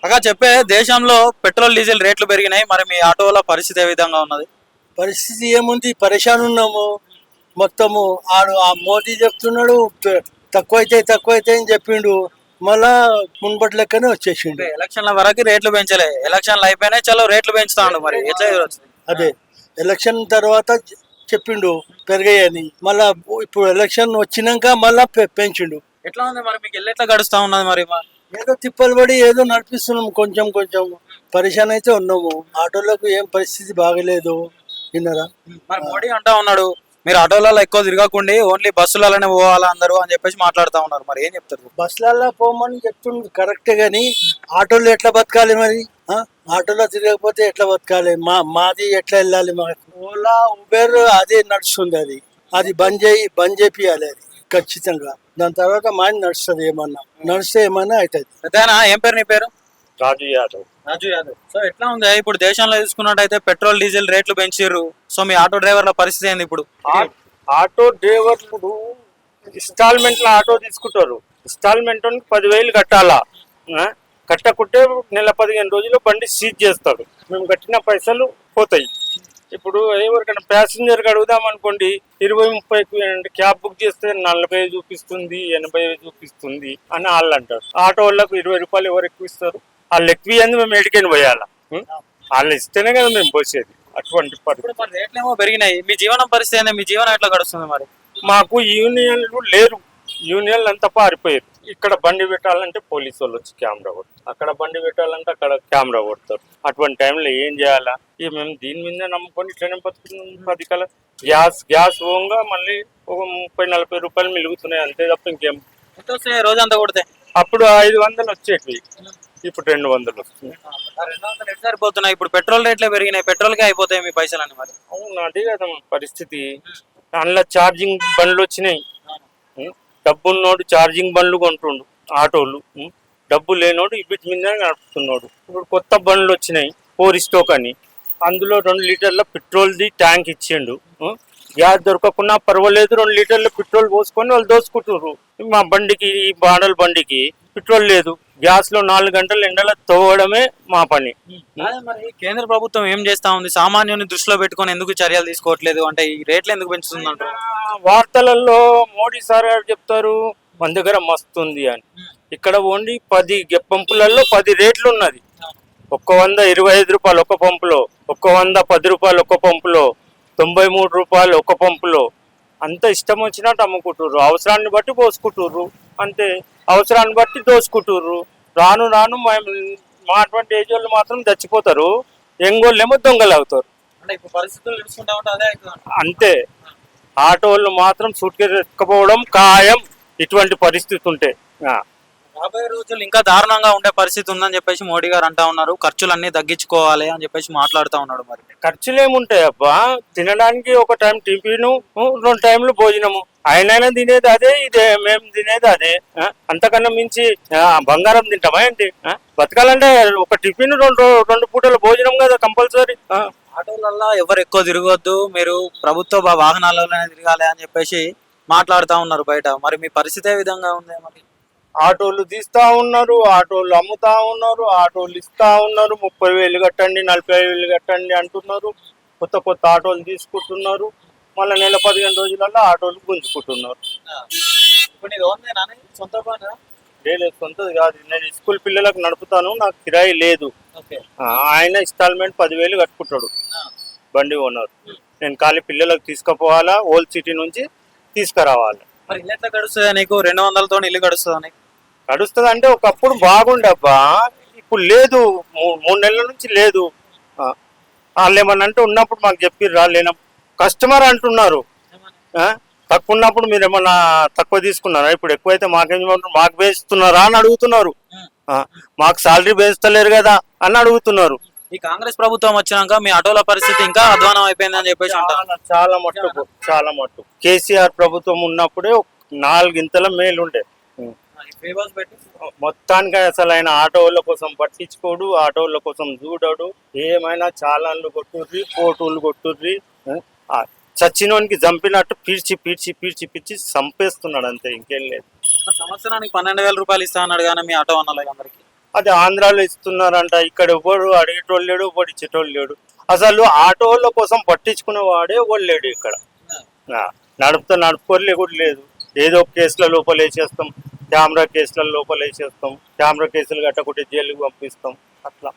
అక్క చెప్పే దేశంలో పెట్రోల్ డీజిల్ రేట్లు పెరిగినాయి, మరి మీ ఆటోల పరిస్థితి ఏ విధంగా ఉన్నది? పరిస్థితి ఏముంది, పరేషాన్ ఉన్నాము మొత్తము. ఆడు ఆ మోదీ చెప్తున్నాడు తక్కువైతే అని చెప్పిండు, మళ్ళా మున్పటి లెక్కనే వచ్చేసిండు. ఎలక్షన్ల వరకు రేట్లు పెంచలే, ఎలక్షన్లు అయిపోయినాయి, చలో రేట్లు పెంచుతాడు. మరి ఎట్లా ఎదురొచ్చింది? అదే ఎలక్షన్ తర్వాత చెప్పిండు పెరిగాయని, మళ్ళా ఇప్పుడు ఎలక్షన్ వచ్చినాక మళ్ళా పెంచిండు. ఎట్లా ఉంది మరి మీకు ఎట్లా గడుస్తా ఉన్నది? మరి ఏదో తిప్పలు పడి ఏదో నడిపిస్తున్నాం, కొంచెం కొంచెం పరేషాన్ అయితే ఉన్నాము. ఆటోలకు ఏం పరిస్థితి బాగలేదు. విన్నారా? మరి మోడీ అంటా ఉన్నాడు మీరు ఆటోలలో ఎక్కువ తిరగకుండా ఓన్లీ బస్సులలోనే పోవాలా అందరూ అని చెప్పేసి మాట్లాడుతా ఉన్నారు. మరి ఏం చెప్తారు? బస్సులలో పోమని చెప్తుంది కరెక్టే, గాని ఆటోలో ఎట్లా బతకాలి మరి? ఆటోలో తిరగకపోతే ఎట్లా బతకాలి? మాది ఎట్లా వెళ్ళాలి? మాకు ఓలా ఉబేర్ అదే నడుస్తుంది, అది బంద్ చేపియాలి అది ఖచ్చితంగా. దాని తర్వాత మాది నడుస్తుంది, నడిస్తే ఏమన్నా అవుతుంది. ఏం పేరు నీ పేరు? రాజు యాదవ్. రాజు యాదవ్. సో ఎట్లా ఉంది ఇప్పుడు దేశంలో తీసుకున్నట్టయితే పెట్రోల్ డీజిల్ రేట్లు పెంచారు. సో మీ ఆటో డ్రైవర్ల పరిస్థితి ఏంది ఇప్పుడు? ఆటో డ్రైవర్లు ఇన్స్టాల్మెంట్ లో ఆటో తీసుకుంటారు. ఇన్స్టాల్మెంట్ 10,000 కట్టాలా, కట్టకుంటే నెల 15 రోజుల్లో బండి సీజ్ చేస్తాడు. మేము కట్టిన పైసలు పోతాయి. ఇప్పుడు ఎవరికైనా ప్యాసింజర్ అడుగుదాం అనుకోండి, 20-30 క్యాబ్ బుక్ చేస్తే 40 చూపిస్తుంది, 80 చూపిస్తుంది అని వాళ్ళు అంటారు. ఆటో వాళ్ళకు 20 రూపాయలు ఎవరు ఎక్కువ ఇస్తారు? వాళ్ళు ఎక్కువ ఇవ్వండి, మేము ఎడికని పోయాలా? వాళ్ళు ఇస్తేనే కదా మేము పోసేది. అటువంటి రేట్లేమో పెరిగినాయి. మీ జీవనం పరిస్థితి ఏంది? మీ జీవనం ఎట్లా గడుస్తుంది మరి? మాకు యూనియన్లు లేరు, యూనియన్లు అంతా పారిపోయారు. ఇక్కడ బండి పెట్టాలంటే పోలీసు వాళ్ళు వచ్చి కెమెరా కొడతారు, అక్కడ బండి పెట్టాలంటే అక్కడ కెమెరా కొడతారు. అటువంటి టైంలో ఏం చేయాలా? ఇక మేము దీని మీద నమ్ముకొని ఇట్లనే బతుకుతున్నాం. 10 కల గ్యాస్ పోగా మళ్ళీ ఒక 30-40 రూపాయలు మిలుగుతున్నాయి, అంతే తప్ప ఇంకేం. రోజంతా కొడితే అప్పుడు 500 వచ్చేటివి, ఇప్పుడు 200 వస్తుంది. 200 సరిపోతున్నాయి. ఇప్పుడు పెట్రోల్ రేట్లే పెరిగినాయి, పెట్రోల్కే అయిపోతాయి మీ పైసలు అని. మరి అవును, అదే కదా పరిస్థితి. అందులో ఛార్జింగ్ బండ్లు వచ్చినాయి. డబ్బున్నోడు ఛార్జింగ్ బండ్లు కొంటుండు, ఆటోలు. డబ్బు లేనోడు వీటి మీద నడుపుతున్నాడు. ఇప్పుడు కొత్త బండ్లు వచ్చినాయి, 4 స్టోక్ అని. అందులో 2 లీటర్ల పెట్రోల్ది ట్యాంక్ ఇచ్చిండు. గ్యాస్ దొరకకుండా పర్వాలేదు, 2 లీటర్ల పెట్రోల్ పోసుకొని వాళ్ళు దోసుకుంటున్నారు. మా బండికి, ఈ మోడల్ బండికి పెట్రోల్ లేదు. గ్యాస్ లో 4 గంటలు ఎండలో తోవడమే మా పని. మరి కేంద్ర ప్రభుత్వం ఏం చేస్తా ఉంది? సామాన్యుని దృష్టిలో పెట్టుకొని ఎందుకు చర్యలు తీసుకోవట్లేదు? అంటే ఈ రేట్లు ఎందుకు పెంచుతుందంటారు? వార్తలలో మోడీ సార్ గారు చెప్తారు మన దగ్గర మస్తుంది అని. ఇక్కడ ఓన్లీ 10 పంపులలో 10 రేట్లు ఉన్నది. 100 25 రూపాయలు ఒక పంపులో, 100 10 రూపాయలు ఒక పంపులో, 93 రూపాయలు ఒక పంపులో. అంత ఇష్టం వచ్చినట్టు అమ్ముకుంటుర్రు, అవసరాన్ని బట్టి పోసుకుంటుర్రు, అంతే. అవసరాన్ని బట్టి దోసుకుంటుర్రు. రాను రాను మా అటువంటి ఏజ్ వాళ్ళు మాత్రం చచ్చిపోతారు, ఎంగోళ్ళు ఏమో దొంగలు అవుతారు. అంతే. ఆటో వాళ్ళు మాత్రం సూట్ కేసు ఎత్తుకపోవడం ఖాయం, ఇటువంటి పరిస్థితి ఉంటే. రాబోయే రోజులు ఇంకా దారుణంగా ఉండే పరిస్థితి ఉందని చెప్పేసి మోడీ గారు అంటా ఉన్నారు. ఖర్చులన్నీ తగ్గించుకోవాలి అని చెప్పేసి మాట్లాడుతూ ఉన్నాడు. మరి ఖర్చులు ఏముంటాయి అబ్బా? తినడానికి ఒక టైం టిఫిను, 2 టైంలు భోజనము. ఆయన తినేది అదే, ఇదే మేము తినేది అదే. అంతకన్నా మించి బంగారం తింటామా ఏంటి? బతకాలంటే ఒక టిఫిన్, 2 పూటల భోజనం కదా కంపల్సరీ. ఆటోలల్లో ఎవరు ఎక్కువ తిరగొద్దు, మీరు ప్రభుత్వ వాహనాలలోనే తిరగాలి అని చెప్పేసి మాట్లాడుతూ ఉన్నారు బయట. మరి మీ పరిస్థితి ఏ విధంగా ఉంది? మరి ఆటోలు తీస్తా ఉన్నారు, ఆటోలు అమ్ముతా ఉన్నారు, ఆటోలు ఇస్తా ఉన్నారు. 30,000 కట్టండి, 40,000 కట్టండి అంటున్నారు. కొత్త ఆటోలు తీసుకుంటున్నారు. మళ్ళీ నెల 15 రోజులలో ఆటోలు గుంజుకుంటున్నారు. లేదు, సొంతది కాదు. నేను స్కూల్ పిల్లలకు నడుపుతాను, నాకు కిరాయి లేదు. ఆయన ఇన్స్టాల్మెంట్ 10,000 కట్టుకుంటాడు బండి ఓనర్. నేను ఖాళీ పిల్లలకు తీసుకుపోవాలా, ఓల్డ్ సిటీ నుంచి తీసుకురావాలి. మరి ఇల్లు ఎట్లా గడుస్తుంది నీకు? 200తో ఇల్లు గడుస్తుంది? గడుస్తుంది అంటే ఒకప్పుడు బాగుండే అబ్బా, ఇప్పుడు లేదు. 3 నెలల నుంచి లేదు. వాళ్ళు ఏమన్నా అంటే ఉన్నప్పుడు మాకు చెప్పిర్రా? లేన కస్టమర్ అంటున్నారు. తక్కువ ఉన్నప్పుడు మీరు ఏమన్నా తక్కువ తీసుకున్నారా? ఇప్పుడు ఎక్కువైతే మాకు వేస్తున్నారా అని అడుగుతున్నారు. మాకు సాలరీ వేస్తలేరు కదా అని అడుగుతున్నారు. ఈ కాంగ్రెస్ ప్రభుత్వం వచ్చినాక మీ ఆటోల పరిస్థితి ఇంకా అధ్వానం అయిపోయిందని చెప్పేసి చాలా మట్టు కేసీఆర్ ప్రభుత్వం ఉన్నప్పుడే 4 ఇంతల మేలుండే. మొత్తానికి అసలు ఆయన ఆటోల కోసం పట్టించుకోడు, ఆటోల కోసం చూడడు. ఏమైనా చాలాన్లు కొట్టుర్రి, కోటులు కొట్టుర్రి, చచ్చినోనికి చంపినట్టు పీడ్చి చంపేస్తున్నాడు, అంతే, ఇంకేం లేదు. సంవత్సరానికి 12,000 రూపాయలు ఇస్తా అన్నాడు కానీ మీ ఆటో అన్నలకి అందరికి అది ఆంధ్రాలో ఇస్తున్నారంట. ఇక్కడ ఎవడు అడిగేటోళ్ళు లేడు, ఎవడు ఇచ్చేటోళ్ళు లేడు. అసలు ఆటోల కోసం పట్టించుకునే వాడే ఎవడు లేడు ఇక్కడ. నడుపుకోలే కూడా లేదు. ఏదో కేసుల లోపల వేసేస్తాం, కెమెరా కేసుల లోపల వేసేస్తాం, కెమెరా కేసులు కట్టకుంటే జైలుకి పంపిస్తాం అట్లా.